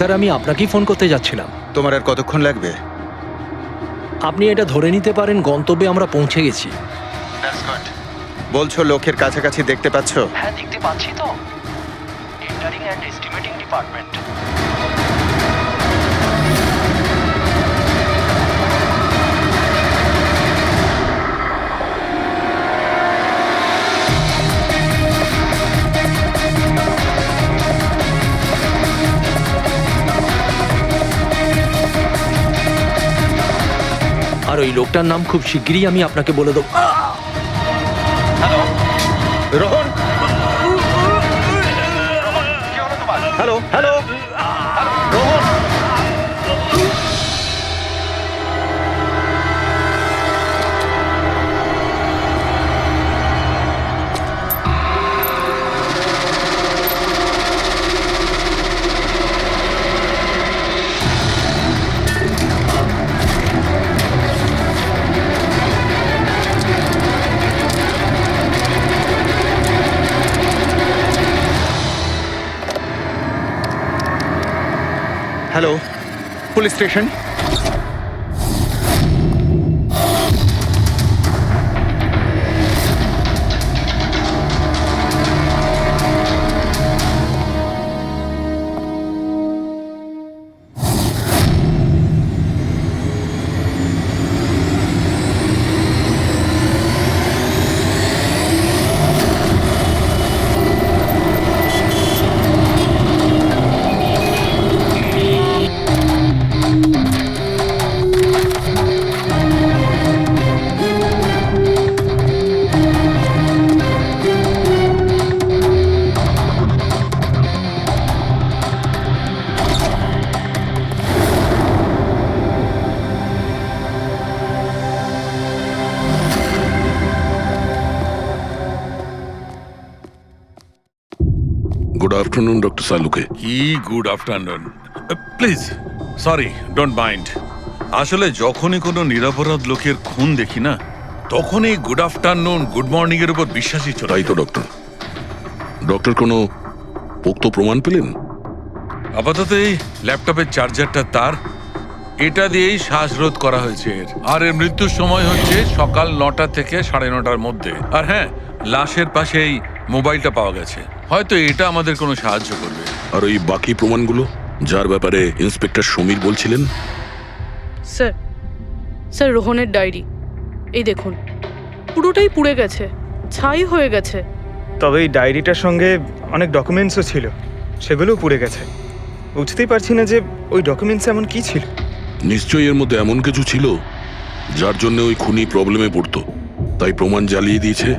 Sir আমি আপনাকেই phone করতে যাচ্ছিলাম। তোমার আর কতক্ষণ লাগবে? আপনি এটা ধরে নিতে পারেন গন্তব্যে আমরা পৌঁছে গেছি। বলছো লোকের কাছাকাছি দেখতে পাচ্ছ? হ্যাঁ দেখতে পাচ্ছি তো। Tendering and estimating department. আর ওই লোকটার নাম খুব শিগগিরই আমি আপনাকে বলে দেবো। Hello Rohan, hello hello Rohan. Hello, police station. Good afternoon, Dr. Saluke. কি good afternoon. Please sorry, don't mind. আসলে যখনই কোনো নিরপরাধ লোকের খুন দেখি না, তখনই গুড আফটারনুন গুড মর্নিং এর উপর বিশ্বাসই চলে তাই তো ডক্টর। ডক্টর কোনো পোক্ত প্রমাণ পেলেন? আপাতত এই ল্যাপটপের চার্জারটা তার, এটা দিয়েই শ্বাসরোধ করা হয়েছে এর। আর এর মৃত্যুর সময় হচ্ছে সকাল 9টা থেকে 9:30টার মধ্যে। আর হ্যাঁ, লাশের পাশে এই মোবাইলটা পাওয়া গেছে। হয়তো এটা আমাদের কোনো সাহায্য করবে। আর ওই বাকি প্রমাণগুলো যার ব্যাপারে ইন্সপেক্টর সমীর বলছিলেন? স্যার স্যার রোহনের ডায়েরি এই দেখুন, পুরোটাই পুড়ে গেছে, ছাই হয়ে গেছে। তবে এই ডায়েরিটার সঙ্গে অনেক ডকুমেন্টসও ছিল, সেগুলোও পুড়ে গেছে। বুঝতেই পারছি না যে ওই ডকুমেন্টস এমন কি ছিল। নিশ্চয়ই এর মধ্যে এমন কিছু ছিল যার জন্য ওই খুনি প্রবলেমে পড়তো, তাই প্রমাণ জ্বালিয়ে দিয়েছে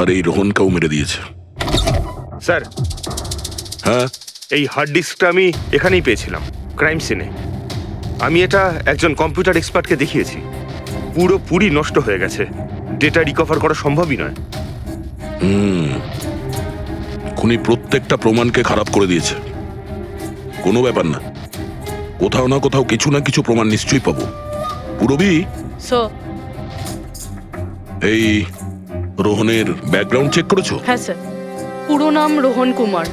আর এই রোহনকেও মেরে দিয়েছে। স্যার, হ্যাঁ, এই হার্ড ডিস্কটা আমি এখানেই পেয়েছিলাম, ক্রাইম সিনে। আমি এটা একজন কম্পিউটার এক্সপার্টকে দেখিয়েছি। পুরোপুরি নষ্ট হয়ে গেছে, ডেটা রিকভার করা সম্ভবই নয়। খুনি প্রত্যেকটা প্রমাণকে খারাপ করে দিয়েছে। কোনো ব্যাপার না, কোথাও না কোথাও কিছু না কিছু প্রমাণ নিশ্চয়ই পাবো। পুরবি, স্যার। এই রোহনের ব্যাকগ্রাউন্ড চেক করেছো? হ্যাঁ স্যার, পুরো নাম রোহন কুমার।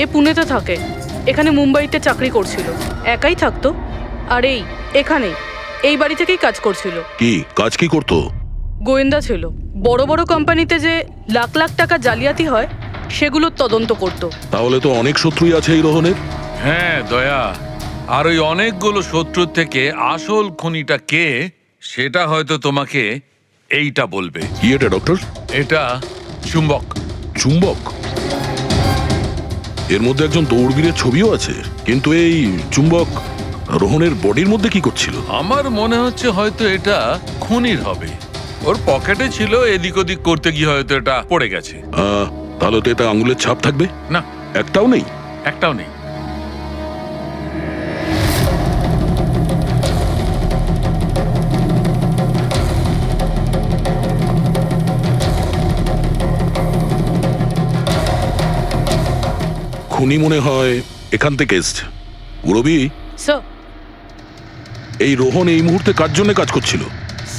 এ পুনেতে থাকে, এখানে মুম্বাইতে চাকরি করছিল, একাই থাকতো। আর এখানেই এই বাড়ি থেকেই কাজ করছিল। কি কাজ কি করতো? গোয়েন্দা ছিল। বড় বড় কোম্পানিতে যে লাখ লাখ টাকা জালিয়াতি হয় সেগুলোর তদন্ত করত। তাহলে তো অনেক শত্রুই আছে এই রোহনের। হ্যাঁ দয়া, আর ওই অনেকগুলো শত্রুর থেকে আসল খুনিটা কে সেটা হয়তো তোমাকে এইটা বলবে। কি এটা ডক্টর? এটা চুম্বক। চুম্বক? এর মধ্যে একজন দৌড়বীরের ছবিও আছে, কিন্তু এই চুম্বক রোহনের বডির মধ্যে কি করছিল? আমার মনে হচ্ছে হয়তো এটা খুনির হবে। ওর পকেটে ছিল, এদিক ওদিক করতে গিয়ে হয়তো এটা পড়ে গেছে। তাহলে তো এটা আঙুলের ছাপ থাকবে? না, একটাও নেই। একটাও নেই। খুনি মনে হয় এখান থেকে এসছে। রবি, স্যার। এই রোহন এই মুহূর্তে কার জন্য কাজ করছিল?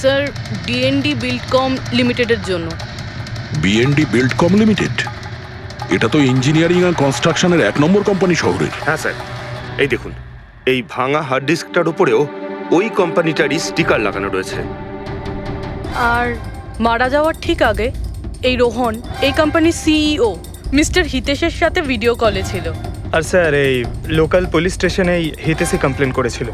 স্যার, ডিএনডি বিল্ডকম লিমিটেডের জন্য। BND Buildcom limited? এটা তো ইঞ্জিনিয়ারিং আর কনস্ট্রাকশনের 1 নম্বর কোম্পানি শহরের। হ্যাঁ স্যার, এই দেখুন, এই ভাঙা হার্ড ডিস্কটার উপরেও ওই কোম্পানিটারই স্টিকার লাগানো রয়েছে। আর মারা যাওয়ার ঠিক আগে এই রোহন এই কোম্পানির সিইও মিস্টার হিতেশের সাথে ভিডিও কলে ছিল। আর স্যার এই লোকাল পুলিশ স্টেশনেই হিতেশই কমপ্লেন করেছিল।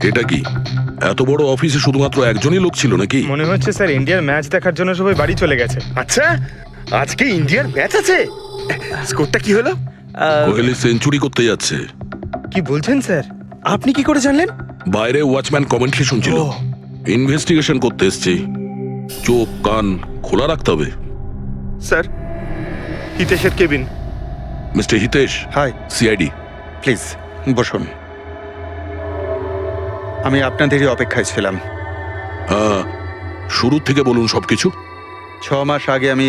এটা কি এত বড় অফিসে শুধুমাত্র একজনই লোক ছিল নাকি? মনে হচ্ছে স্যার ইন্ডিয়ার ম্যাচ দেখার জন্য সবাই বাড়ি চলে গেছে। আচ্ছা, আজকে ইন্ডিয়ার ম্যাচ আছে। স্কোরটা কি হলো? কোহলি সেঞ্চুরি করতে যাচ্ছে। কি বলছেন স্যার? আপনি কি করে জানলেন? বাইরে ওয়াচম্যান কমেন্ট্রি শুনছিল। ইনভেস্টিগেশন করতে এসেছি, চোখ কান খোলা রাখতে হবে। স্যার, হিতেশের cabin. Mister Hitesh, hi, CID. Please বসুন। আমি আপনাদেরই অপেক্ষায় ছিলাম। শুরু থেকে বলুন সবকিছু। 6 মাস আগে আমি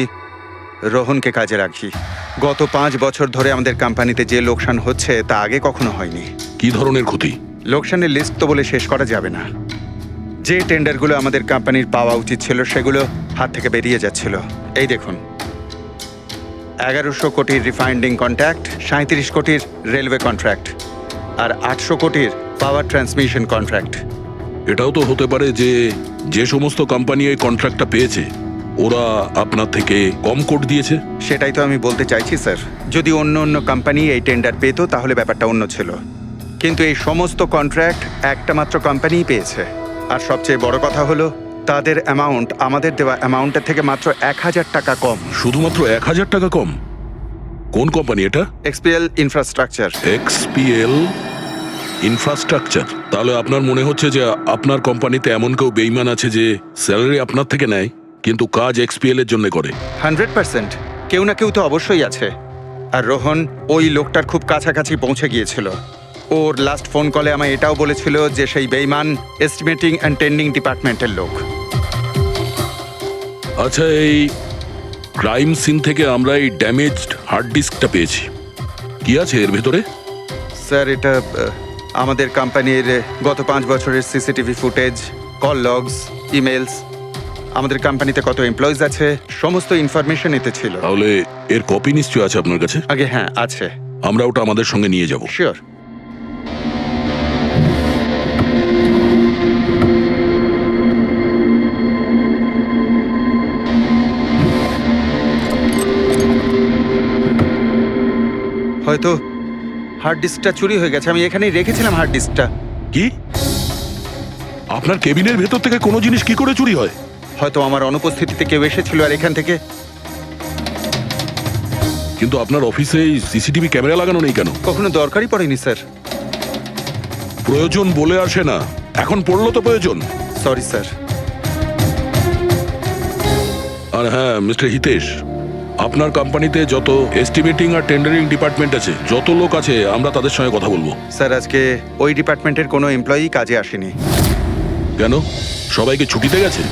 রোহনকে কাজে রাখি। গত 5 বছর ধরে আমাদের কোম্পানিতে যে লোকসান হচ্ছে তা আগে কখনো হয়নি। কি ধরনের ক্ষতি? লোকসানের লিস্ট তো বলে শেষ করা যাবে না। যে টেন্ডারগুলো আমাদের কোম্পানির পাওয়া উচিত ছিল সেগুলো হাত থেকে বেরিয়ে যাচ্ছিল। এই দেখুন, 1100 কোটির রিফাইন্ডিং কন্ট্রাক্ট, 37 কোটির রেলওয়ে কন্ট্রাক্ট, আর 800 কোটির পাওয়ার ট্রান্সমিশন কন্ট্রাক্ট। এটাও তো হতে পারে যে যে সমস্ত কোম্পানি এই কন্ট্রাক্টটা পেয়েছে ওরা আপনার থেকে কম কোট দিয়েছে। সেটাই তো আমি বলতে চাইছি স্যার। যদি অন্য অন্য কোম্পানি এই টেন্ডার পেত তাহলে ব্যাপারটা অন্য ছিল, কিন্তু এই সমস্ত কন্ট্রাক্ট একটা মাত্র কোম্পানিই পেয়েছে। আর সবচেয়ে বড় কথা হলো তাদের অ্যামাউন্ট আমাদের দেওয়া অ্যামাউন্টের থেকে মাত্র 1000 টাকা কম। শুধুমাত্র 1000 টাকা কম? কোন কোম্পানি এটা? XPL infrastructure. XPL infrastructure. তাহলে আপনার মনে হচ্ছে যে আপনার কোম্পানিতে এমন কেউ বেইমান আছে যে স্যালারি আপনার থেকে নেয় কিন্তু কাজ এক্সপিএল এর জন্য করে? 100% কেউ না কেউ তো অবশ্যই আছে। আর রোহন ওই লোকটার খুব কাছাকাছি পৌঁছে গিয়েছিল। ওর লাস্ট ফোন কলে আমায় এটাও বলেছিল যে সেই বেইমান এস্টিমেটিং অ্যান্ড টেন্ডিং ডিপার্টমেন্টের লোক। আচ্ছা, এই ক্রাইম সিন থেকে আমরা এই ড্যামেজড হার্ড ডিস্কটা পেয়েছি। কি আছে এর ভেতরে? স্যার, এটা আমাদের কোম্পানির গত 5 বছরের CCTV footage, call logs, emails, আমাদের কোম্পানিতে কত এমপ্লয়িজ আছে, সমস্ত ইনফরমেশন এতে ছিল। তাহলে এর কপি নিশ্চয়ই আছে আপনার কাছে? আগে হ্যাঁ আছে। আমরা ওটা আমাদের সঙ্গে নিয়ে যাব। শিওর। হয়তো হার্ড ডিস্কটা চুরি হয়ে গেছে। আমি এখানেই রেখেছিলাম হার্ড ডিস্কটা। কি? আপনার কেবিনের ভেতর থেকে কোনো জিনিস কি করে চুরি হয়? হয়তো আমার অনুপস্থিতিতে কেউ এসেছিল আর এখান থেকে। কিন্তু আপনার অফিসে সিসিটিভি ক্যামেরা লাগানো নেই কেন? কখনো দরকারই পড়েনি স্যার। প্রয়োজন বলে আসে না, এখন পড়লো তো প্রয়োজন। Sorry sir. আর হ্যাঁ মিস্টার হিতেশ, আপনার কোম্পানিতে যত এস্টিমেটিং আর টেন্ডারিং ডিপার্টমেন্ট আছে, যত লোক আছে, আমরা তাদের সঙ্গে কথা বলবো। স্যার, আজকে ওই ডিপার্টমেন্টের কোনো এমপ্লয়ি কাজে আসেনি। কেন? সবাইকে ছুটিতে গেছে?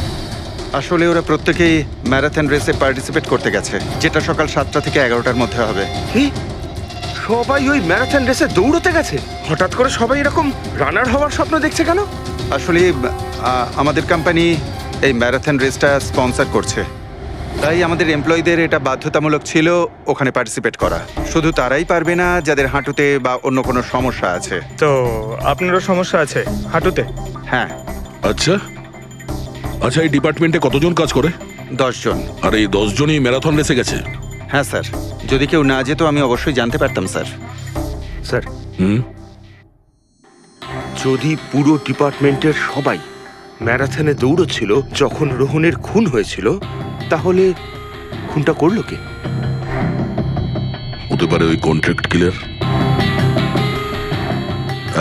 আসলে ওরা প্রত্যেকেই ম্যারাথন রেসে পার্টিসিপেট করতে গেছে, যেটা সকাল 7টা থেকে 11টার মধ্যে হবে। কি? সবাই ওই ম্যারাথন রেসে দৌড়তে গেছে? হঠাৎ করে সবাই এরকম রানার হওয়ার স্বপ্ন দেখছে কেন? আসলে আমাদের কোম্পানি এই ম্যারাথন রেসটা স্পন্সর করছে, তাই আমাদের এমপ্লয়ীদের এটা বাধ্যতামূলক ছিল ওখানে পার্টিসিপেট করা। শুধু তারাই পারবে না যাদের হাঁটুতে বা অন্য কোনো সমস্যা আছে। তো আপনারও সমস্যা আছে হাঁটুতে? হ্যাঁ। আচ্ছা আচ্ছা, এই ডিপার্টমেন্টে কতজন কাজ করে? 10 জন। আর এই 10 জনই ম্যারাথন রেসে গেছে? হ্যাঁ স্যার, যদি কেউ না যেত আমি অবশ্যই জানতে পারতাম স্যার। স্যার, হুম, যদি পুরো ডিপার্টমেন্টের সবাই ম্যারাথনে দৌড়চ্ছিল যখন রোহনের খুন হয়েছিল, তাহলে খুনটা করলো কে? হতে পারে ওই কন্ট্রাক্ট কিলার।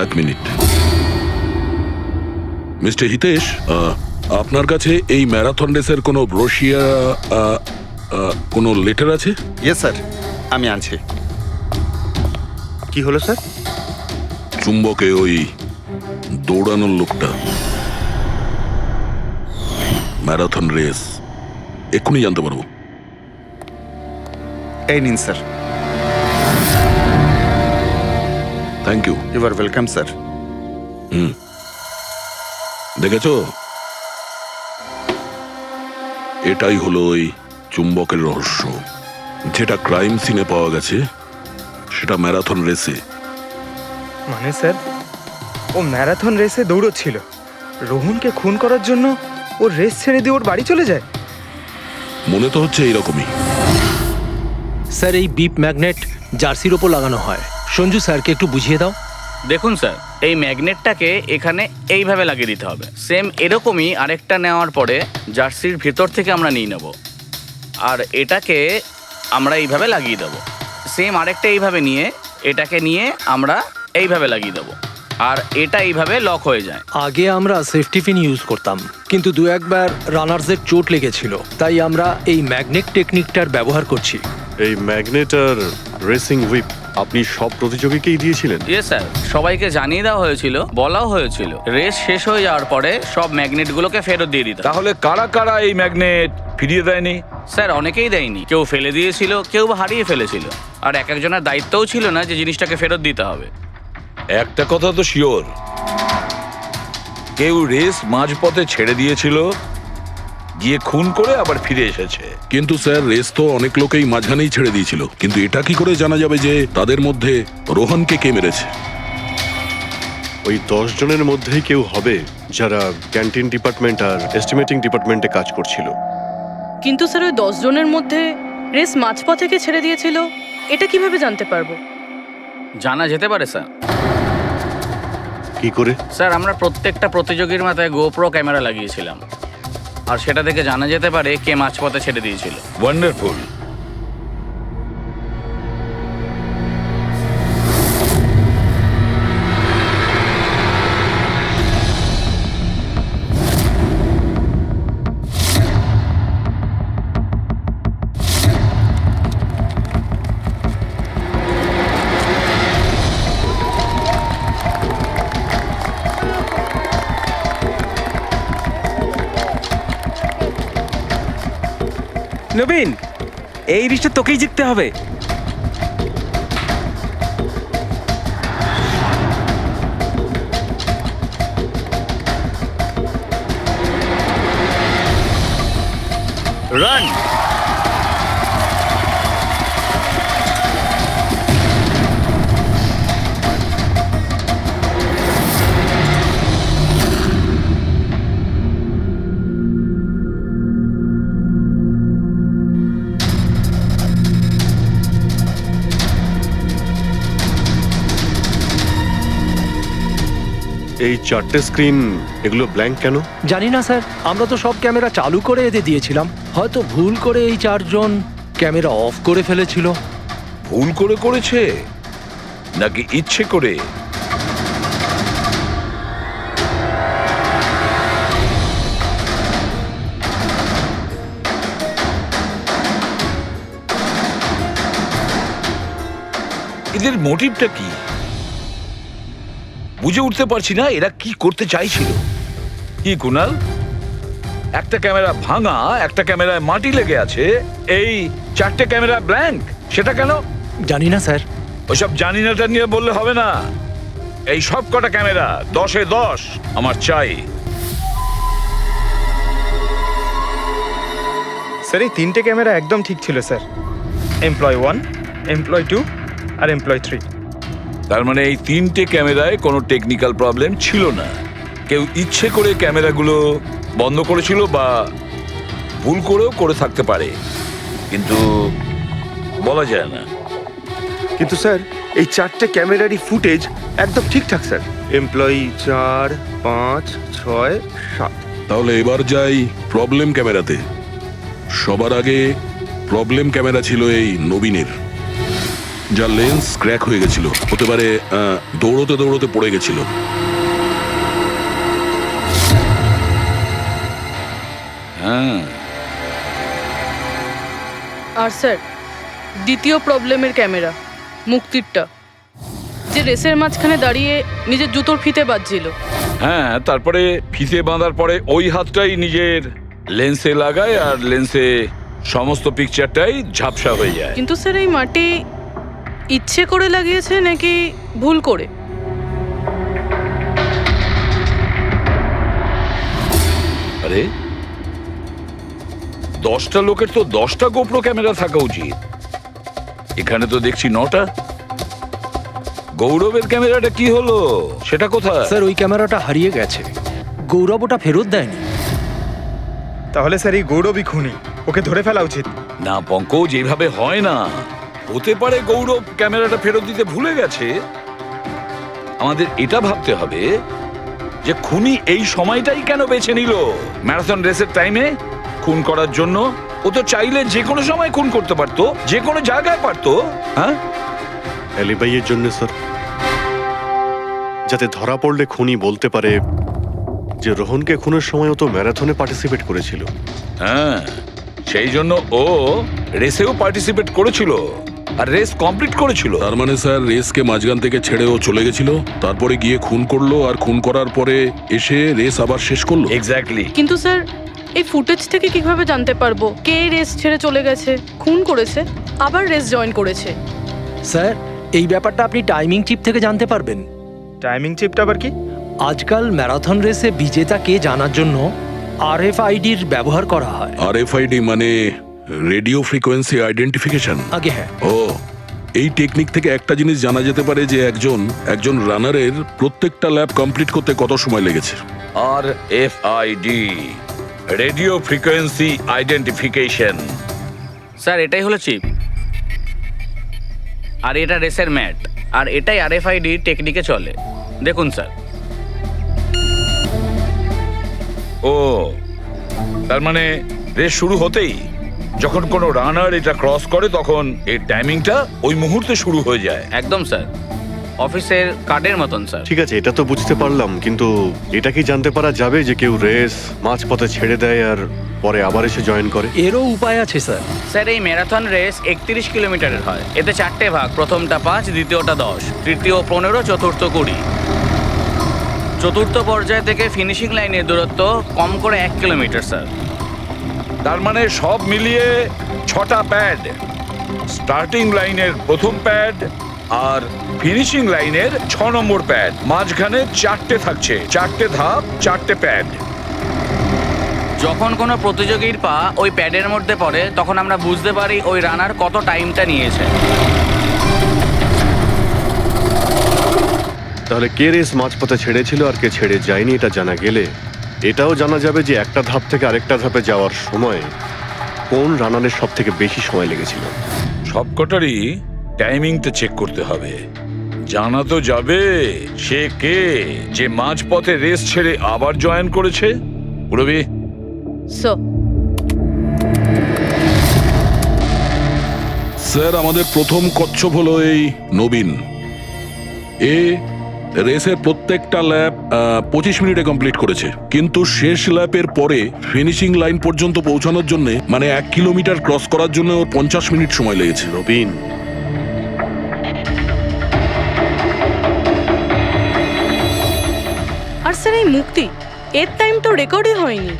1 মিনিট। মিস্টার হিতেশ, আপনার কাছে এই ম্যারাথন রেসের কোনো ব্রোশিয়া, কোনো লেটার আছে? ইয়েস স্যার, আমি আনছি। কি হলো স্যার? চুম্বকে ওই দৌড়ানোর লোকটা, ম্যারাথন রেস, এক্ষুনি জানতে পারবো। এই নিন sir. Thank you. You are welcome sir. Hmm. দেখেছো, এটাই হলো ওই চুম্বকের রহস্য। যেটা ক্রাইম সিনে পাওয়া গেছে সেটা ম্যারাথন রেসে। মানে স্যার, ও ম্যারাথন রেসে দৌড়চ্ছিল, রোহনকে খুন করার জন্য ও রেস ছেড়ে দিয়ে ওর বাড়ি চলে যায়। মনে তো হচ্ছে এইরকমই। স্যার, এই বিপ ম্যাগনেট জার্সির ওপর লাগানো হয়। সঞ্জু স্যারকে একটু বুঝিয়ে দাও। দেখুন স্যার, এই ম্যাগনেটটাকে এখানে এইভাবে লাগিয়ে দিতে হবে। সেম এরকমই আরেকটা নেওয়ার পরে জার্সির ভেতর থেকে আমরা নিয়ে নেব, আর এটাকে আমরা এইভাবে লাগিয়ে দেবো। সেম আরেকটা এইভাবে নিয়ে এটাকে নিয়ে আমরা এইভাবে লাগিয়ে দেবো, আর এটা এইভাবে লক হয়ে যায়। আগে আমরা সেফটি পিন ইউজ করতাম, কিন্তু দু একবার রানার্সের চোট লেগেছিল, তাই আমরা এই ম্যাগনেট টেকনিকটার ব্যবহার করছি। এই ম্যাগনেট আর রেসিং হুইপ আপনি সব প্রতিযোগীকেই দিয়েছিলেন? ইয়ে স্যার, সবাইকে জানিয়ে দেওয়া হয়েছিল, বলাও হয়েছিল রেস শেষ হয়ে যাওয়ার পরে সব ম্যাগনেটগুলোকে ফেরত দিয়ে দিতে। তাহলে কারা কারা এই ম্যাগনেট ফিরিয়ে দেয়নি? স্যার, অনেকেই দেয়নি, কেউ ফেলে দিয়েছিল, কেউ বা হারিয়ে ফেলেছিল, আর এক একজনের দায়িত্বও ছিল না যে জিনিসটাকে ফেরত দিতে হবে। একটা কথা তো শিওর, কেউ রেস মাঝপথে ছেড়ে দিয়েছিল, গিয়ে খুন করে আবার ফিরে এসেছে। কিন্তু স্যার, রেস তো অনেক লোকেই মাঝখানেই ছেড়ে দিয়েছিল, কিন্তু এটা কি করে জানা যাবে যে তাদের মধ্যে রোহনকে কে মেরেছে? ওই 10 জনের মধ্যেই কেউ হবে যারা ক্যান্টিন ডিপার্টমেন্ট আর এস্টিমেটিং ডিপার্টমেন্টে কাজ করছিল। কিন্তু স্যার, ওই 10 জনের মধ্যে রেস মাঝপথ থেকে ছেড়ে দিয়েছিল, এটা কিভাবে জানতে পারবো? জানা যেতে পারে স্যার। কি করে? স্যার, আমরা প্রত্যেকটা প্রতিযোগীর মাথায় গোপ্রো ক্যামেরা লাগিয়েছিলাম, আর সেটা থেকে জানা যেতে পারে কে মাঝপথে ছেড়ে দিয়েছিল। ওয়ান্ডারফুল। নবীন, এই রিশটা তোকেই জিততে হবে। রান। এই 4টে স্ক্রিন, এগুলো ব্ল্যাঙ্ক কেন? জানি না স্যার, আমরা তো সব ক্যামেরা চালু করে এদের দিয়েছিলাম। হয়তো ভুল করে এই 4 জন ক্যামেরা অফ করে ফেলেছিল। ভুল করে করেছে নাকি ইচ্ছে করে? এদের মোটিভটা কি বুঝে উঠতে পারছি না। এরা কি করতে চাইছিল? কি কুনাল, একটা ক্যামেরা ভাঙা, একটা ক্যামেরায় মাটি লেগে আছে, এই 4টে ক্যামেরা ব্ল্যাঙ্ক, সেটা কেন? জানি না স্যার। ওইসব জানি নাটা নিয়ে বললে হবে না। এই সব কটা ক্যামেরা 10-এ 10 আমার চাই। স্যার, এই 3টে ক্যামেরা একদম ঠিক ছিল স্যার। এমপ্লয় 1, এমপ্লয় 2 আর এমপ্লয় 3। তার মানে এই 3টে ক্যামেরায় কোনো টেকনিক্যাল প্রবলেম ছিল না। কেউ ইচ্ছে করে ক্যামেরাগুলো বন্ধ করেছিল বা ভুল করেও করে থাকতে পারে, কিন্তু বলা যায় না। কিন্তু স্যার, এই 4টে ক্যামেরারই ফুটেজ একদম ঠিকঠাক স্যার। এমপ্লয়ি 4, 5, 6, 7। তাহলে এবার যাই প্রবলেম ক্যামেরাতে। সবার আগে প্রবলেম ক্যামেরা ছিল এই নবীনের, যার লেন্স ক্র্যাক হয়ে গেছিল। হতে পারে দৌড়তে দৌড়তে পড়ে গেছিল। হ্যাঁ, আর স্যার, দ্বিতীয় প্রবলেমের ক্যামেরা, মুক্তিরটা, যে রেসের মাঝখানে দাঁড়িয়ে নিজের জুতোর ফিতে বাজছিল। হ্যাঁ, তারপরে ফিতে বাঁধার পরে ওই হাতটাই নিজের লেন্সে লাগায়, আর লেন্সে সমস্ত পিকচারটাই ঝাপসা হয়ে যায়। কিন্তু স্যার, এই মাটি ইচ্ছে করে লাগিয়েছে নাকি ভুল করে? আরে 10টা লোকের তো 10টা গোপ্রো ক্যামেরা থাকা উচিত, এখানে তো দেখছি 9টা। গৌরবের ক্যামেরাটা কি হলো, সেটা কোথায়? স্যার ওই ক্যামেরাটা হারিয়ে গেছে, গৌরব ওটা ফেরত দেয়নি। তাহলে স্যার এই গৌরবই খুনি, ওকে ধরে ফেলা উচিত। না পঙ্কজ, এইভাবে হয় না। হতে পারে গৌরব ক্যামেরাটা ফেরত দিতে ভুলে গেছে। আমাদের এটা ভাবতে হবে যে খুনি এই সময়টাই কেন বেছে নিল ম্যারাথন রেসের টাইমে খুন করার জন্য। ও তো চাইলে যে কোনো সময় খুন করতে পারতো, যে কোনো জায়গায় পারতো। হ্যাঁ, অ্যালিবাইয়ের জন্য স্যার, যাতে ধরা পড়লে খুনি বলতে পারে যে রোহনকে খুনের সময় ও তো ম্যারাথনে পার্টিসিপেট করেছিল। হ্যাঁ, সেই জন্য ও রেসেও পার্টিসিপেট করেছিল আর রেস কমপ্লিট করেছিল। তার মানে স্যার রেসকে মাঝখান থেকে ছেড়ে ও চলে গেছিল, তারপরে গিয়ে খুন করলো, আর খুন করার পরে এসে রেস আবার শেষ করলো। এক্স্যাক্টলি। কিন্তু স্যার এই ফুটেজ থেকে কিভাবে জানতে পারবো কে রেস ছেড়ে চলে গেছে, খুন করেছে, আবার রেস জয়েন করেছে? স্যার এই ব্যাপারটা আপনি টাইমিং চিপ থেকে জানতে পারবেন। টাইমিং চিপটা আবার কি? আজকাল ম্যারাথন রেসে বিজেতা কে জানার জন্য আরএফআইডির ব্যবহার করা হয়। RFID মানে রেডিও ফ্রিকোয়েন্সি আইডেন্টিফিকেশন। আগে হ্যাঁ, ও, এই টেকনিক থেকে একটা জিনিস জানা যেতে পারে যে একজন রানারের প্রত্যেকটা ল্যাব কমপ্লিট করতে কত সময় লেগেছে। RFID, radio frequency identification. Sir এটাই হলো চিপ, আর এটা রেসের ম্যাট, আর এটাই আরএফআইডি টেকনিকে চলে। দেখুন স্যার। ও, তার মানে রেস শুরু হতেই যখন কোনো রানার এটা ক্রস করে তখন এই টাইমিংটা ওই মুহূর্তে শুরু হয়ে যায়। একদম স্যার, অফিসের কার্ডের মতন স্যার। ঠিক আছে, এটা তো বুঝতে পারলাম, কিন্তু এটা কি জানতে পারা যাবে যে কেউ রেস মাঝপথে ছেড়ে দেয় আর পরে আবার এসে জয়েন করে? এরও উপায় আছে স্যার। স্যার এই ম্যারাথন রেস 31 কিলোমিটারের হয়। এতে 4টে ভাগ, প্রথমটা 5, দ্বিতীয়টা 10, তৃতীয় 15, চতুর্থ 20। চতুর্থ পর্যায় থেকে ফিনিশিং লাইনের দূরত্ব কম করে 1 কিলোমিটার স্যার। তার মানে সব মিলিয়ে 6টা প্যাড, স্টার্টিং লাইনের প্রথম প্যাড আর ফিনিশিং লাইনের 6 নম্বর প্যাড, মাঝখানে 4টে থাকছে, 4টে ধাপ, 4টে প্যাড। যখন কোনো প্রতিযোগীর পা ওই প্যাডের মধ্যে পড়ে তখন আমরা বুঝতে পারি ওই রানার কত টাইমটা নিয়েছে। তাহলে কে রেস মাঝপথে ছেড়েছিল আর কে ছেড়ে যায়নি এটা জানা গেলে এটাও জানা যাবে যে একটা ধাপ থেকে আরেকটা ধাপে যাওয়ার সময় কোন রানারের সব থেকে বেশি সময় লেগেছিল। সবকটারই টাইমিংটা চেক করতে হবে। জানা তো যাবে সে কে যে মাঝপথে রেস ছেড়ে আবার জয়েন করেছে। পুরবি, স্যার স্যার আমাদের প্রথম কচ্ছপ হলো এই নবীন। এ রেসের প্রত্যেকটা ল্যাব 25 মিনিটে কমপ্লিট করেছে, কিন্তু শেষ ল্যাপের পরে ফিনিশিং লাইন পর্যন্ত পৌঁছানোর জন্য মানে 1 কিলোমিটার ক্রস করার জন্য ওর 50 মিনিট সময় লেগেছে। নবীন, আর স্যার এই মুক্তি, এর টাইম তো রেকর্ডই হয়নি।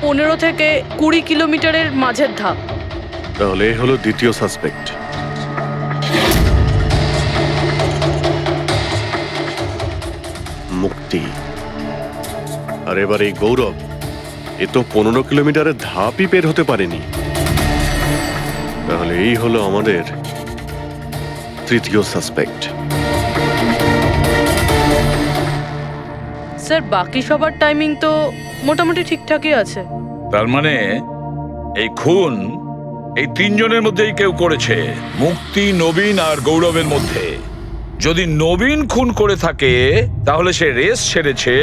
15 থেকে 20 কিলোমিটারের মাঝের ধাপ। তাহলে এ হলো দ্বিতীয় সাসপেক্ট। মুক্তি। আর এবার এই গৌরব, এ তো 15 কিলোমিটারের ধাপই বের হতে পারেনি। তাহলে এই হলো আমাদের তৃতীয় সাসপেক্ট। স্যার বাকি সবার টাইমিং তো মোটামুটি ঠিকঠাকই আছে। তার মানে এই খুন এই 3 জনের মধ্যেই কেউ করেছে, মুক্তি, নবীন আর গৌরবের মধ্যে। যদি নবীন খুন করে থাকে তাহলে সে রেস ছেড়েছে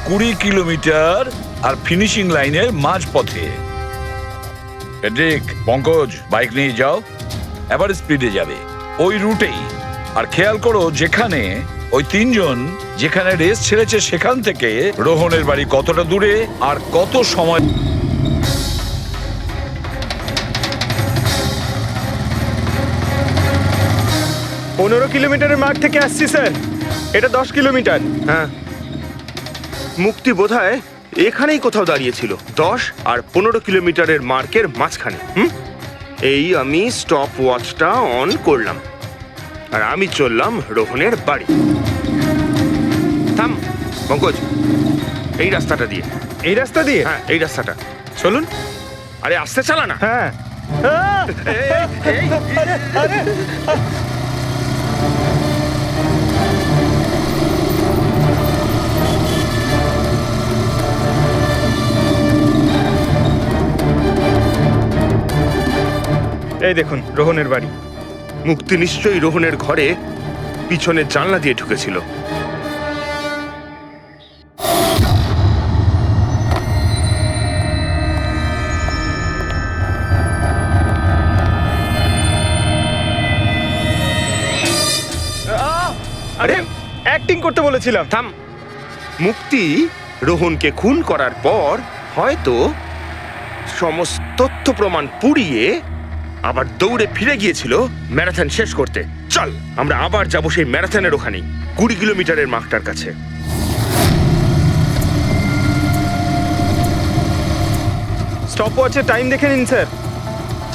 20 কিলোমিটার আর ফিনিশিং লাইনের মাঝপথে। পেড্রিক, পঙ্কজ, বাইক নিয়ে যাও, এবার স্পিডে যাবে ওই রুটেই। আর খেয়াল করো যেখানে ওই 3 জন যেখানে রেস ছেড়েছে সেখান থেকে রোহনের বাড়ি কতটা দূরে আর কত সময়। 15 কিলোমিটারের মাঠ থেকে আসছি স্যার, এটা 10 কিলোমিটার। হ্যাঁ, মুক্তি বোধহয় এখানেই কোথাও দাঁড়িয়েছিল, 10 আর 15 কিলোমিটারের মার্কের মাঝখানে। এই আমি স্টপ ওয়াচটা অন করলাম আর আমি চললাম রোহনের বাড়ি। থাম পঙ্কজ, এই রাস্তাটা দিয়ে। এই রাস্তা দিয়ে? হ্যাঁ, এই রাস্তাটা। চলুন। আরে আস্তে চালা না। হ্যাঁ। এই দেখুন রোহনের বাড়ি। মুক্তি নিশ্চয়ই রোহনের ঘরে পিছনের জানলা দিয়ে ঢুকেছিল। আরে অ্যাক্টিং করতে বলেছিলাম। থাম। মুক্তি রোহনকে খুন করার পর হয়তো সমস্ত তথ্য প্রমাণ পুড়িয়ে আবার দৌড়ে ফিরে গিয়েছিল ম্যারাথন শেষ করতে। চল আমরা আবার যাব সেই ম্যারাথনের ওখানে 20 কিলোমিটারের মার্কটার কাছে। স্টপ ওয়াচে টাইম দেখে নিন স্যার।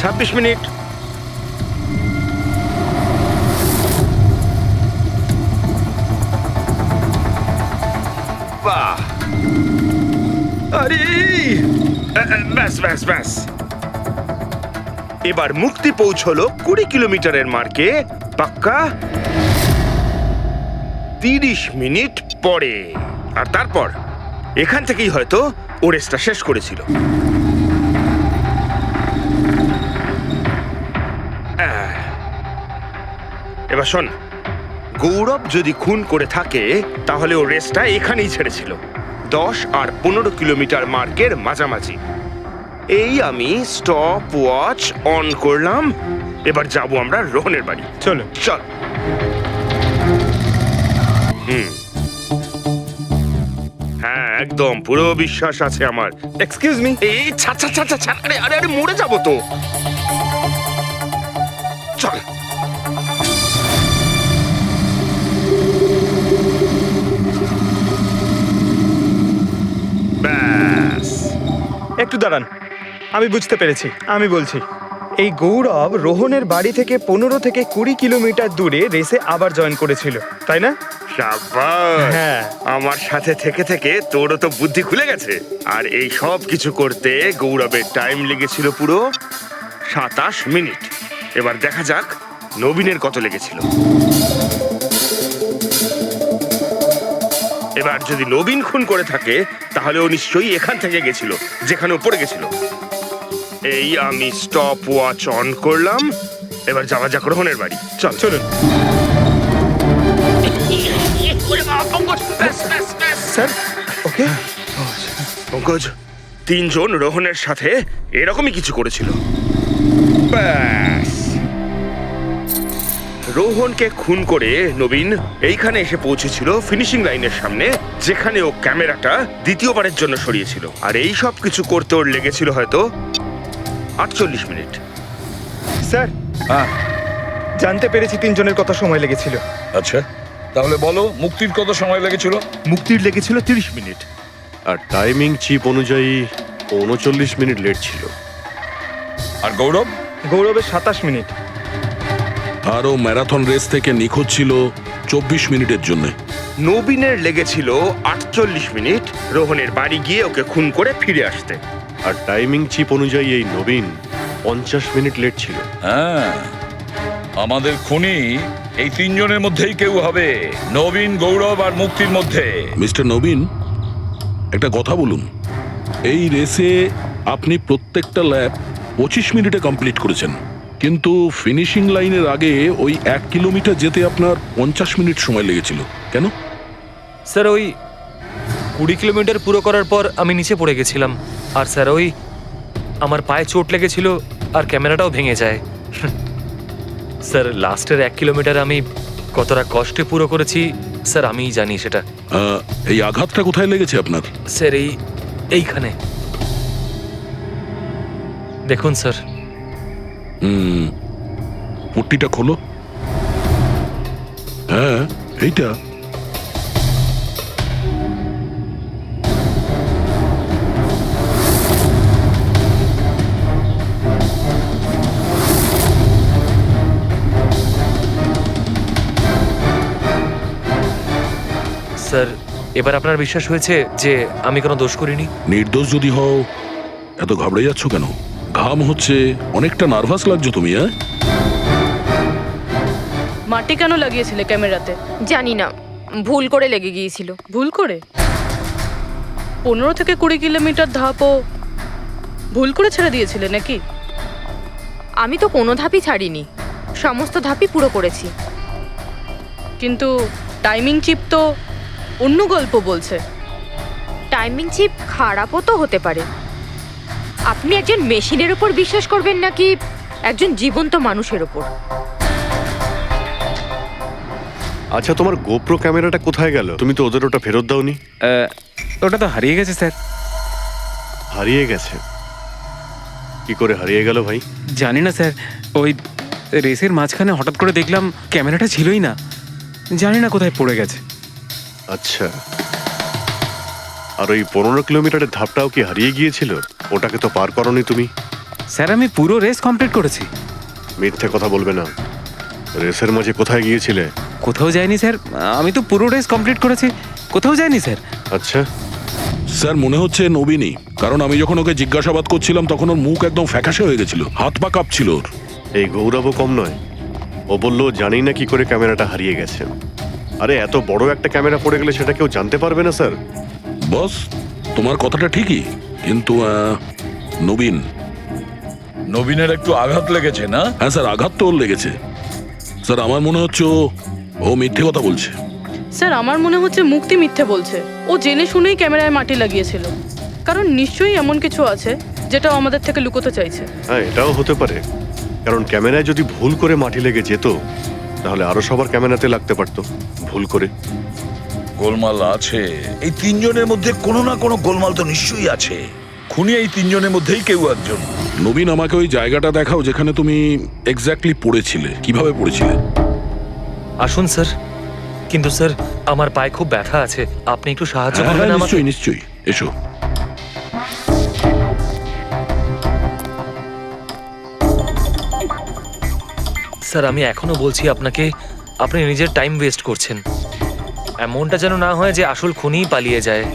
26 মিনিট। বাহ, আরে ব্যাস ব্যাস ব্যাস। এবার মুক্তি পৌঁছলো 20 কিলোমিটারের মার্কে পাক্কা 30 মিনিট পরে। আর তারপর এখান থেকেই হয়তো ও রেসটা শেষ করেছিল। এবার শোন, গৌরব যদি খুন করে থাকে তাহলে ও রেসটা এখানেই ছেড়েছিল 10 আর 15 কিলোমিটার মার্কের মাঝামাঝি। এই আমি স্টপ ওয়াচ অন করলাম। এবার যাব আমরা রোহনের বাড়ি। চলো। চল। হ্যাঁ, একদম পুরো বিশ্বাস আছে আমার। Excuse me. এই ছাড় ছাড় ছাড় ছাড়। আরে আরে আরে মরে যাবো তো। চল। ব্যাস। একটু দাঁড়ান, আমি বুঝতে পেরেছি। আমি বলছি, এই গৌরব রোহনের বাড়ি থেকে 15 থেকে 20 কিলোমিটার দূরে রেসে আবার জয়েন করেছিল, তাই না? শাবাশ। হ্যাঁ। আমার সাথে থেকে থেকে তোরও তো বুদ্ধি খুলে গেছে। আর এই সব কিছু করতে গৌরবের টাইম লেগেছিল পুরো 27 মিনিট। এবার দেখা যাক নবীনের কত লেগেছিল। এবার যদি নবীন খুন করে থাকে তাহলে ও নিশ্চয়ই এখান থেকে গেছিল, যেখানে ও পড়ে গেছিল। এই আমি স্টপ ওয়াচ অন করলাম। এবার যাওয়া যাক রোহনের বাড়ি। চল। চলুন স্যার। ওকে পঙ্কজ, 3 জন রোহনের সাথে এরকমই কিছু করেছিল। ব্যাস। রোহনকে খুন করে নবীন এইখানে এসে পৌঁছেছিল ফিনিশিং লাইনের সামনে, যেখানে ও ক্যামেরাটা দ্বিতীয়বারের জন্য সরিয়েছিল। আর এই সব কিছু করতে ওর লেগেছিল হয়তো 48 মিনিট। স্যার, জানতে পেরেছি 3 জনের কত সময় লেগেছিল। আচ্ছা, তাহলে বলো মুক্তির কত সময় লেগেছিল? মুক্তির লেগেছিল 30 মিনিট। আর টাইমিং চিপ অনুযায়ী 39 মিনিট লেট ছিল। আর গৌরব? গৌরবের 27 মিনিট। আরও ম্যারাথন রেস থেকে নিখোঁজ ছিল 24 মিনিটের জন্য। নবীনের লেগেছিল 48 মিনিট রোহনের বাড়ি গিয়ে ওকে খুন করে ফিরে আসতে। আর টাইমিং চিপ অনুযায়ী এই নবীন 50 মিনিট লেট ছিল। হ্যাঁ, আমাদের খুনি এই 3 জনের মধ্যেই কেউ হবে, নবীন, গৌরব আর মুক্তির মধ্যে। মিস্টার নবীন, একটা কথা বলুন। এই রেসে আপনি প্রত্যেকটা ল্যাপ 25 মিনিটে কমপ্লিট করেছেন, কিন্তু ফিনিশিং লাইনের আগে ওই 1 কিলোমিটার যেতে আপনার 50 মিনিট সময় লেগেছিল। কেন? স্যার, ওই 20 কিলোমিটার পুরো করার পর আমি নিচে পড়ে গেছিলাম। আর স্যার, ওই আমার পায়ে চোট লেগেছিল আর ক্যামেরাটাও ভেঙে যায়। স্যার, লাস্টের 1 কিলোমিটার আমি কতটা কষ্টে পুরো করেছি স্যার আমিই জানি সেটা। এই আঘাতটা কোথায় লেগেছে আপনার? স্যার, এইখানে দেখুন স্যার। পট্টিটা খোলো। হ্যাঁ, এইটা। স্যার, এবার আপনার বিশ্বাস হয়েছে যে আমি কোনো দোষ করিনি? নির্দোষ যদি হও এত ঘাবড়ে যাচ্ছ কেন? ঘাম হচ্ছে, অনেকটা নার্ভাস লাগছো তুমি, হ্যাঁ? মাটি কেন লাগিয়েছিলে ক্যামেরাতে? জানি না, ভুল করে লেগে গিয়েছিল। ভুল করে? 15 থেকে 20 কিলোমিটার ধাপও ভুল করে ছেড়ে দিয়েছিলে নাকি? আমি তো কোনো ধাপই ছাড়িনি, সমস্ত ধাপই পুরো করেছি। কিন্তু টাইমিং চিপ তো অন্য গল্প বলছে। টাইমিং চিপ খারাপও তো হতে পারে। আপনি একজন মেশিনের উপর বিশ্বাস করবেন নাকি একজন জীবন্ত মানুষের উপর? আচ্ছা, তোমার গোপ্রো ক্যামেরাটা কোথায় গেল? তুমি তো ওদের ওটা ফেরত দাওনি। ওটা তো হারিয়ে গেছে স্যার। হারিয়ে গেছে? কি করে হারিয়ে গেল ভাই? জানি না স্যার, ওই রেসের মাঝখানে হঠাৎ করে দেখলাম ক্যামেরাটা ছিলই না, জানি না কোথায় পড়ে গেছে। আচ্ছা, আর ওই 15 কিলোমিটারের ধাপটাও কি হারিয়ে গিয়েছিল? ওটাকে তো পার করনি তুমি। স্যার আমি পুরো রেস কমপ্লিট করেছি। মিথ্যে কথা বলবে না। রেসের মাঝে কোথায় গিয়েছিলে? কোথাও যায়নি স্যার, আমি তো পুরো রেস কমপ্লিট করেছি, কোথাও যায়নি স্যার। আচ্ছা, স্যার মনে হচ্ছে নবীনই, কারণ আমি যখন ওকে জিজ্ঞাসাবাদ করছিলাম তখন ওর মুখ একদম ফ্যাকাশে হয়ে গেছিল, হাত পা কাঁপছিল ওর। এই গৌরবও কম নয়। ও বলল জানি না কি করে ক্যামেরাটা হারিয়ে গেছে। আরে এত বড় একটা ক্যামেরা পড়ে গেলে সেটা কেউ জানতে পারবে না স্যার। বস, তোমার কথাটা ঠিকই, কিন্তু নবীনের একটু আঘাত লেগেছে না? হ্যাঁ স্যার, আঘাত তো ওর লেগেছে। স্যার আমার মনে হচ্ছে ও মিথ্যে কথা বলছে। স্যার আমার মনে হচ্ছে মুক্তি মিথ্যে বলছে। ও জেনে শুনেই ক্যামেরায় মাটি লাগিয়েছিল, কারণ নিশ্চয়ই এমন কিছু আছে যেটা ও আমাদের থেকে লুকোতে চাইছে। হ্যাঁ, এটাও হতে পারে, কারণ ক্যামেরায় যদি ভুল করে মাটি লেগে যেত তাহলে আরো সবার ক্যামেরাতে লাগতে পারতো ভুল করে। গোলমাল আছে, এই তিনজনের মধ্যে কোনো না কোনো গোলমাল তো নিশ্চয়ই আছে। খুনি এই তিনজনের মধ্যেই কেউ একজন। নবীন, আমাকে ওই জায়গাটা দেখাও যেখানে তুমি এক্স্যাক্টলি পড়েছিলে। কিভাবে পড়েছিলে? আসুন স্যার। কিন্তু স্যার আমার পায়ে খুব ব্যথা আছে, আপনি একটু সাহায্য হ্যাঁ, করবেন আমাকে? নিশ্চয়ই নিশ্চয়ই, এসো। স্যার আমি এখনো বলছি আপনাকে, আপনি নিজের টাইম ওয়েস্ট করছেন। এমনটা যেন না হয় যে আসল খুনিই পালিয়ে যায়।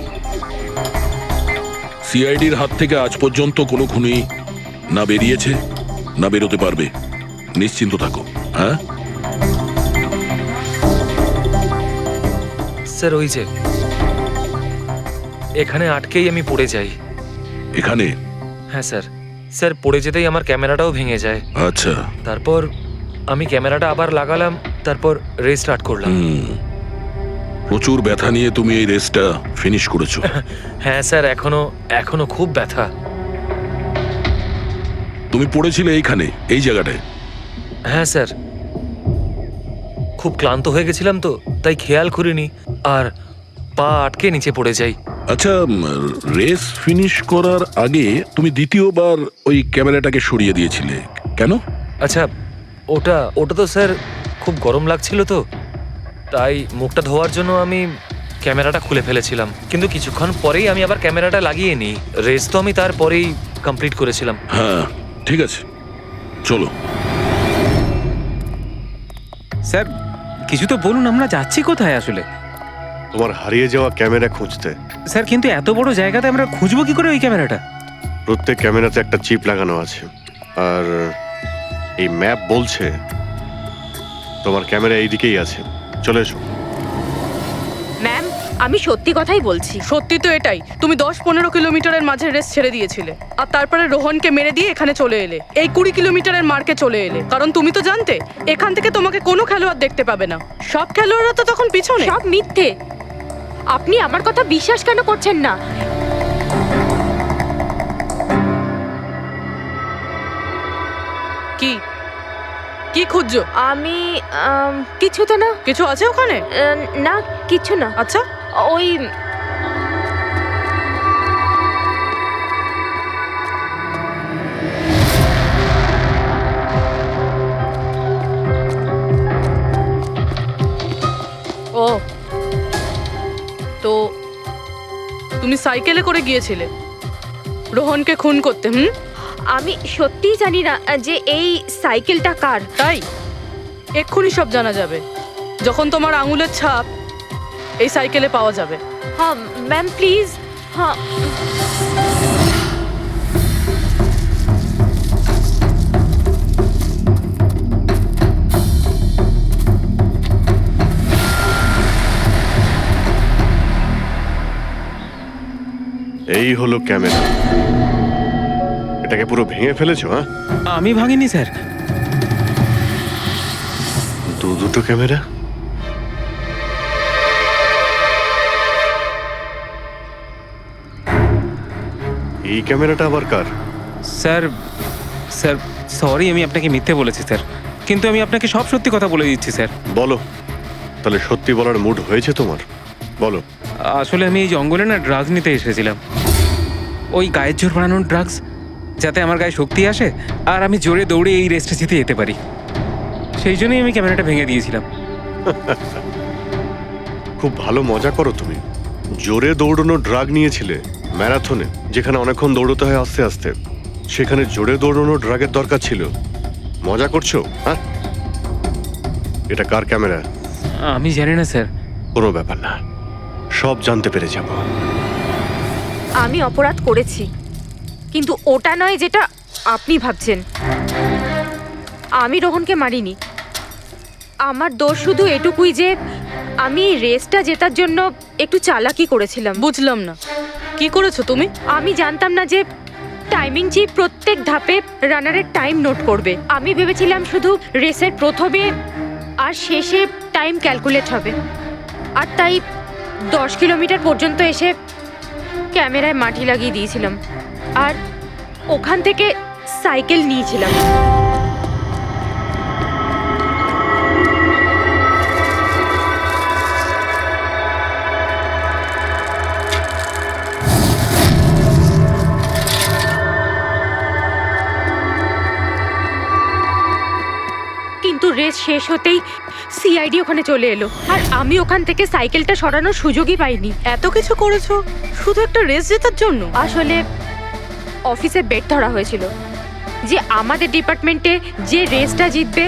সিআইডির হাত থেকে আজ পর্যন্ত কোনো খুনি না বেরিয়েছে না বেরোতে পারবে, নিশ্চিন্ত থাকো। হ্যাঁ স্যার ওই যে এখানে আটকেই আমি পড়ে যাই। এখানে? হ্যাঁ স্যার। স্যার পড়ে যেতেই আমার ক্যামেরাটাও ভেঙে যায়। আচ্ছা, তারপর আমি ক্যামেরাটা আবার লাগালাম, তারপর রেস স্টার্ট করলাম। প্রচুর ব্যথা নিয়ে তুমি এই রেসটা ফিনিশ করেছো। হ্যাঁ স্যার, এখনো খুব ব্যথা। তুমি পড়েছিলে এইখানে, এই জায়গাটায়? হ্যাঁ স্যার, খুব ক্লান্ত হয়ে গেছিলাম তো, তাই খেয়াল করিনি আর পা আটকে নিচে পড়ে যাই। আচ্ছা, রেস ফিনিশ করার আগে তুমি দ্বিতীয়বার ওই ক্যামেরাটাকে সরিয়ে দিয়েছিলে কেন? আচ্ছা, ওটা তো স্যার খুব গরম লাগছিল তো, তাই মুখটা ধোয়ার জন্য আমি ক্যামেরাটা খুলে ফেলেছিলাম। কিন্তু কিছুক্ষণ পরেই আমি আবার ক্যামেরাটা লাগিয়ে নিই। রেস তো আমি তারপরেই কমপ্লিট করেছিলাম। হ্যাঁ ঠিক আছে, চলো। স্যার কিছু তো বলুন, আমরা যাচ্ছি কোথায় আসলে? তোমার হারিয়ে যাওয়া ক্যামেরা খুঁজতে। স্যার কিন্তু এত বড় জায়গাতে আমরা খুঁজবো কি করে ওই ক্যামেরাটা? প্রত্যেক ক্যামেরাতে একটা চিপ লাগানো আছে, আর এই ম্যাপ বলছে তোমার ক্যামেরা এইদিকেই আছে। চলে এসো। ম্যাম, আমি সত্যি কথাই বলছি। সত্যি তো এটাই, তুমি 10-15 কিলোমিটারের মাঝে রেস ছেড়ে দিয়েছিলে, আর তারপরে রোহনকে মেরে দিয়ে এখানে চলে এলে, এই 20 কিলোমিটারের মার্কে চলে এলে। কারণ তুমি তো জানতে এখান থেকে তোমাকে কোনো খেলোয়াড় দেখতে পাবে না। সব খেলোয়াড়রা তো তখন পিছনে। সব মিথ্যে। আপনি আমার কথা বিশ্বাস কেন করছেন না? কি কি খুঁজছো? আমি কিছু তো না। কিছু আছে ওখানে? না, কিছু না। আচ্ছা, ওই ও তো তুমি সাইকেলে করে গিয়েছিলে রোহনকে খুন করতে? আমি সত্যিই জানি না যে এই সাইকেলটা কার। তাই এক্ষুনি সব জানা যাবে যখন তোমার আঙুলের ছাপ এই সাইকেলে পাওয়া যাবে। হ্যাঁ ম্যাম প্লিজ। হ্যাঁ এই হলো ক্যামেরা। এটাকে পুরো ভেঙে ফেলেছো? হ্যাঁ, আমি ভাঙিনি স্যার। দুটো ক্যামেরা। এই ক্যামেরাটা আবার কার? স্যার স্যার সরি, আমি আপনাকে মিথ্যে বলেছি স্যার, কিন্তু আমি আপনাকে সব সত্যি কথা বলে দিচ্ছি স্যার। বলো, তাহলে সত্যি বলার মুড হয়েছে তোমার? বলো। আসলে আমি এই জঙ্গলে না ড্রাগস নিতে এসেছিলাম, ওই গায়ের জোর বানানোর ড্রাগস, যাতে আমার গায়ে শক্তি আসে আর আমি জোরে দৌড়ে এই রেসটা জিতে যেতে পারি। সেই জন্যই আমি ক্যামেরাটা ভেঙে দিয়েছিলাম। খুব ভালো মজা করো তুমি। জোরে দৌড়ানো ড্রাগ নিয়েছিলে ম্যারাথনে, যেখানে অনেকক্ষণ দৌড়তে হয় আস্তে আস্তে, সেখানে জোরে দৌড়ানো ড্রাগের দরকার ছিল। মজা করছো? হ্যাঁ, এটা কার ক্যামেরা? আমি জানি না স্যার। কোনো ব্যাপার না, সব জানতে পেরে যাব। আমি অপরাধ করেছি, কিন্তু ওটা নয় যেটা আপনি ভাবছেন। আমি রোহনকে মারিনি। আমার দোষ শুধু এটুকুই যে আমি রেসটা জেতার জন্য একটু চালাকি করেছিলাম। বুঝলাম না, কি করেছো তুমি? আমি জানতাম না যে টাইমিং চিপ প্রত্যেক ধাপে রানারের টাইম নোট করবে। আমি ভেবেছিলাম শুধু রেসের প্রথমে আর শেষে টাইম ক্যালকুলেট হবে, আর তাই 10 কিলোমিটার পর্যন্ত এসে ক্যামেরায় মাটি লাগিয়ে দিয়েছিলাম আর ওখান থেকে সাইকেল নিয়েছিলাম। কিন্তু রেস শেষ হতেই সিআইডি ওখানে চলে এলো আর আমি ওখান থেকে সাইকেলটা সরানোর সুযোগই পাইনি। এত কিছু করেছো শুধু একটা রেস জেতার জন্য? আসলে অফিসে বেট ধরা হয়েছিল যে আমাদের ডিপার্টমেন্টে যে রেসটা জিতবে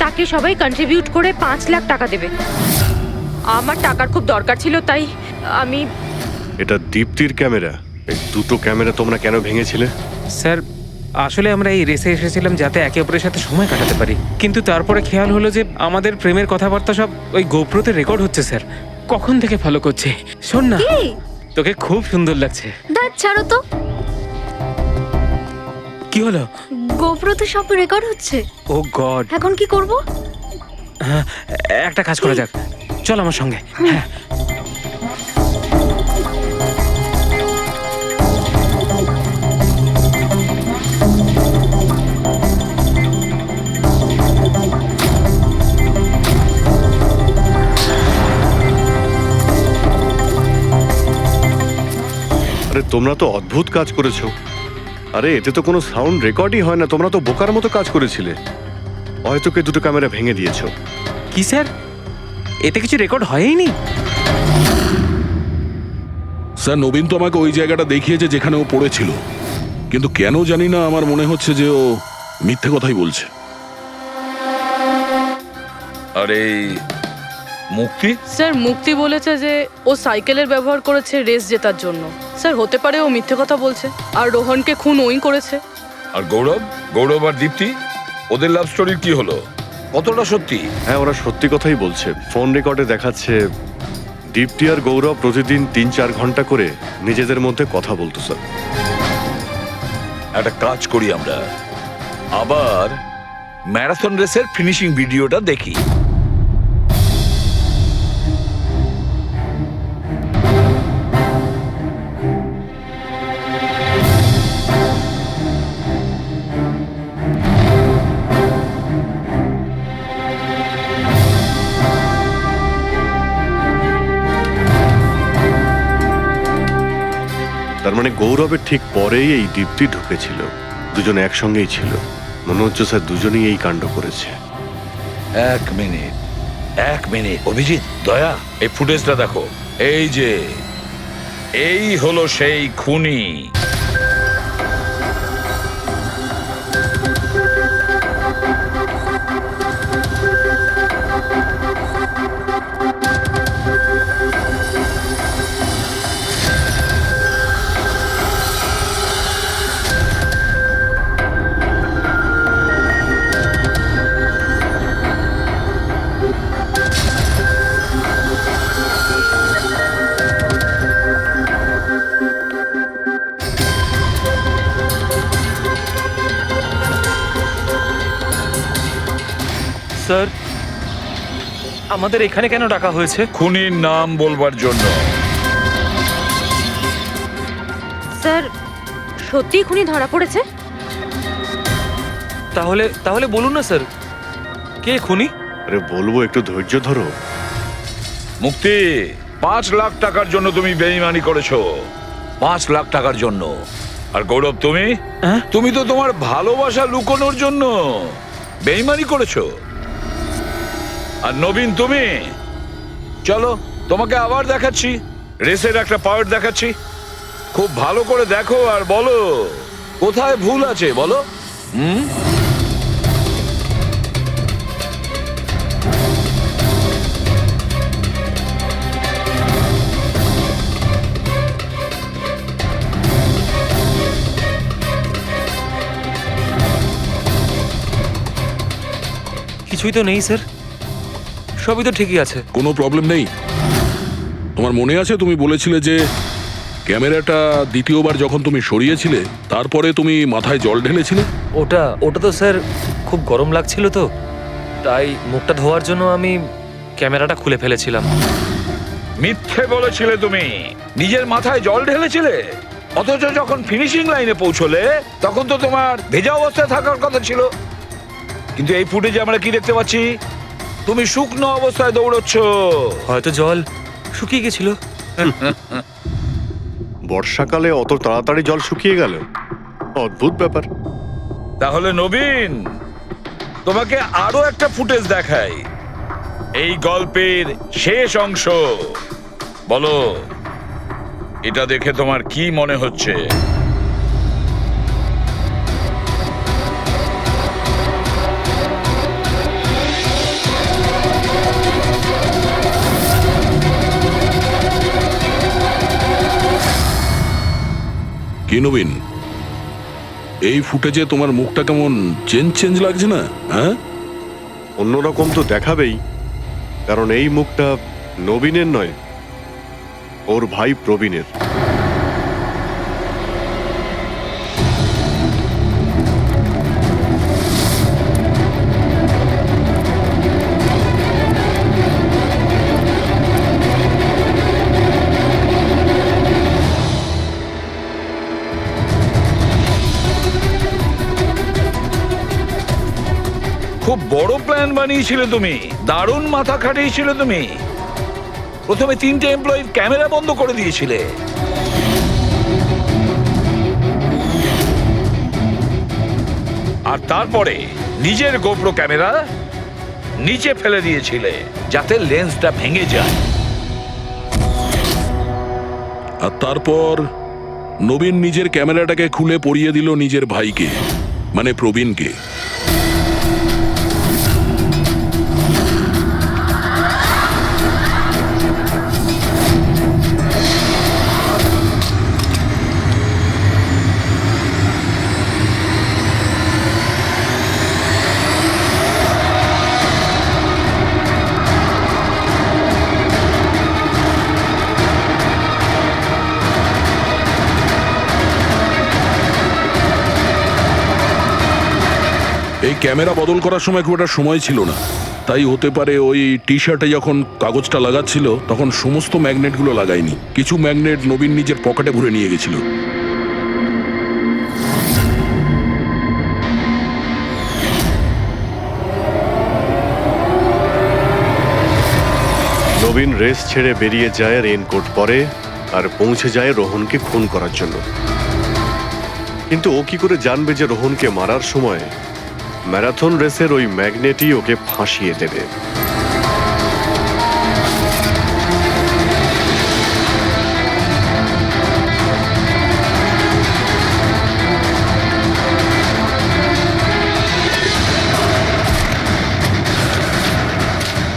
তাকে সবাই কন্ট্রিবিউট করে 5 লাখ টাকা দেবে। আমার টাকার খুব দরকার ছিল, তাই আমি। এটা দীপ্তির ক্যামেরা। এই দুটো ক্যামেরা তোমরা কেন ভেঙেছিলে? স্যার আসলে আমরা এই রেসে এসেছিলাম যাতে একে অপরের সাথে সময় কাটাতে পারি, কিন্তু তারপরে খেয়াল হলো যে আমাদের প্রেমের কথাবার্তা সব ওই গোপ্রোতে রেকর্ড হচ্ছে স্যার। কখন থেকে ফলো করছে। শোন না, তোকে খুব সুন্দর লাগছে। দাঁত ছাড়ো তো। কি হলো? গোপ্রোতে সব রেকর্ড হচ্ছে। ও গড, এখন কি করব? একটা কাজ করা যাক, চল আমার সঙ্গে। হ্যাঁ, আরে তোমরা তো অদ্ভুত কাজ করেছো। আরে এতে তো কোনো সাউন্ড রেকর্ডই হয় না। তোমরা তো বোকার মতো কাজ করেছিলে। হয়তো কে দুটো ক্যামেরা ভেঙে দিয়েছো। কি স্যার, এতে কিছু রেকর্ড হয়নি? স্যার নবীন তো আমাকে ওই জায়গাটা দেখিয়েছে যেখানে ও পড়েছিল, কিন্তু কেন জানি না আমার মনে হচ্ছে যে ও মিথ্যে কথাই বলছে। আরে মুক্তি, স্যার মুক্তি বলেছে যে ও সাইকেলের ব্যবহার করেছে রেস জেতার জন্য। স্যার হতে পারে ও মিথ্যে কথা বলছে আর রোহনকে খুন ওই করেছে। আর গৌরব আর দীপ্তি, ওদের লাভ স্টোরির কি হলো? কতটা সত্যি? হ্যাঁ, ওরা সত্যি কথাই বলছে। ফোন রেকর্ডে দেখাচ্ছে দীপ্তি আর গৌরব প্রতিদিন 3-4 ঘন্টা করে নিজেদের মধ্যে কথা বলতো। স্যার একটা কাজ করি, আমরা আবার ম্যারাথন রেসের ফিনিশিং ভিডিওটা দেখি। তার মানে গৌরবের ঠিক পরেই এই দীপ্তি ঢুকেছিল। দুজনে একসঙ্গেই ছিল। মনে হচ্ছে স্যার দুজনেই এই কাণ্ড করেছে। এক মিনিট অভিজিৎ, দয়া, এই ফুটেজটা দেখো। এই যে এই হলো সেই খুনি। স্যার আমাদের এখানে কেন ডাকা হয়েছে? খুনির নাম বলবার জন্য। স্যার সত্যিই খুনি ধরা পড়েছে? তাহলে তাহলে বলুন না স্যার, কে খুনি? আরে বলবো, একটু ধৈর্য ধরো। মুক্তি, 5 লাখ টাকার জন্য তুমি বেইমানি করেছো। 5 লাখ টাকার জন্য। আর গৌরব, তুমি তুমি তো তোমার ভালোবাসা লুকোনোর জন্য বেইমানি করেছো। আর নবীন, তুমি চলো তোমাকে আবার দেখাচ্ছি, রেসের একটা পাওয়ার দেখাচ্ছি। খুব ভালো করে দেখো আর বলো কোথায় ভুল আছে, বলো। কিছুই তো নেই স্যার, সবই তো ঠিকই আছে। কোনো প্রবলেম নেই। তোমার মনে আছে তুমি বলেছিলে যে ক্যামেরাটা দ্বিতীয়বার যখন তুমি সরিয়েছিলে তারপরে তুমি মাথায় জল ঢেলেছিলে? ওটা তো স্যার খুব গরম লাগছিল, তো তাই মুখটা ধোয়ার জন্য আমি ক্যামেরাটা খুলে ফেলেছিলাম। মিথ্যে বলেছিলে তুমি, নিজের মাথায় জল ঢেলেছিলে। অথচ যখন ফিনিশিং লাইনে পৌঁছলে তখন তো তোমার ভেজা অবস্থায় থাকার কথা ছিল। কিন্তু এই ফুটেজে আমরা কি দেখতে পাচ্ছি? তুমি শুকনো অবস্থায় দৌড়চ্ছ। হয়তো জল শুকিয়ে গেছিল। বর্ষাকালে অত তাড়াতাড়ি জল শুকিয়ে গেল, অদ্ভুত ব্যাপার। তাহলে নবীন, তোমাকে আরো একটা ফুটেজ দেখাই, এই গল্পের শেষ অংশ। বলো, এটা দেখে তোমার কি মনে হচ্ছে? কি নবীন, এই ফুটেজে তোমার মুখটা কেমন চেঞ্জ লাগছে না? হ্যাঁ, অন্যরকম তো দেখাবেই, কারণ এই মুখটা নবীনের নয়, ওর ভাই প্রবীণের। খুব বড় প্ল্যান বানিয়েছিলে তুমি, দারুণ মাথা খাটিয়েছিলে তুমি। প্রথমে 3টে এমপ্লয়ির ক্যামেরা বন্ধ করে দিয়েছিলে, আর তারপরে নিজের গোপ্রো ক্যামেরা নিচে ফেলে দিয়েছিলে যাতে লেন্সটা ভেঙে যায়। আর তারপর নবীন নিজের ক্যামেরাটাকে খুলে পরিয়ে দিল নিজের ভাইকে, মানে প্রবীণকে। এই ক্যামেরা বদল করার সময় খুব একটা সময় ছিল না, তাই হতে পারে ওই টি শার্টে যখন কাগজটা লাগাচ্ছিল তখন সমস্ত ম্যাগনেটগুলো লাগায়নি, কিছু ম্যাগনেট নবীন নিজের পকেটে ভরে নিয়ে গেছিল। নবীন রেস ছেড়ে বেরিয়ে যায় রেইনকোট পরে, আর পৌঁছে যায় রোহনকে খুন করার জন্য। কিন্তু ও কি করে জানবে যে রোহনকে মারার সময় ম্যারাথন রেসের ওই ম্যাগনেটই ওকে ফাঁসিয়ে দেবে?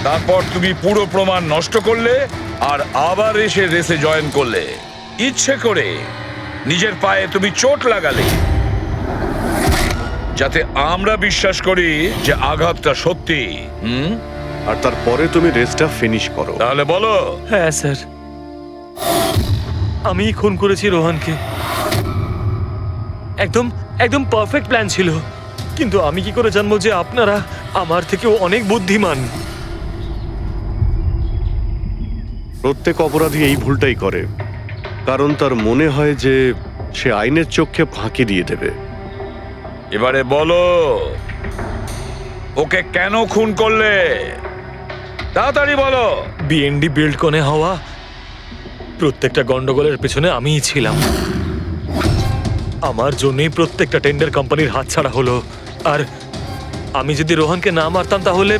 তারপর তুমি পুরো প্রমাণ নষ্ট করলে আর আবার এসে রেসে জয়েন করলে। ইচ্ছে করে নিজের পায়ে তুমি চোট লাগালে যাতে আমরা বিশ্বাস করি যে আঘাতটা সত্যি। আর তারপরে তুমি রেসটা ফিনিশ করো। তাহলে বলো। হ্যাঁ স্যার, আমি খুন করেছি রোহনকে। একদম পারফেক্ট প্ল্যান ছিল, কিন্তু আমি কি করে জানবো যে আপনারা আমার থেকেও অনেক বুদ্ধিমান? প্রত্যেক অপরাধী এই ভুলটাই করে, কারণ তার মনে হয় যে সে আইনের চোখে ফাঁকি দিয়ে দেবে। এবারে বলো, ওকে কেন খুন করলে? তাড়াতাড়ি বলো। বিএনডি বিল্ডকনে হওয়া প্রত্যেকটা গন্ডগোলের পেছনে আমিই ছিলাম। আমার জন্যই প্রত্যেকটা টেন্ডার কোম্পানির হাতছাড়া হলো। আর আমি যদি রোহনকে না মারতাম তাহলে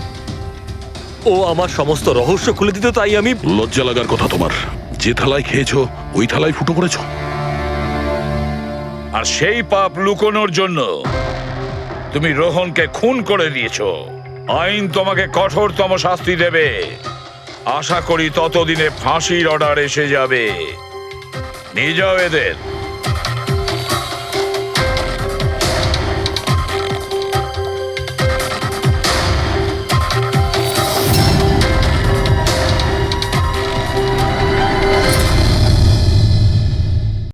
ও আমার সমস্ত রহস্য খুলে দিত। তাই আমি লজ্জা লাগার কথা তোমার। যে থালায় খেয়েছো ওই থালায় ফুটো করেছো। আর সেই পাপ লুকোনোর জন্য তুমি রোহনকে খুন করে দিয়েছো। আইন তোমাকে কঠোরতম শাস্তি দেবে। আশা করি ততদিনে ফাঁসির অর্ডার এসে যাবে। নিয়ে যাও এদের।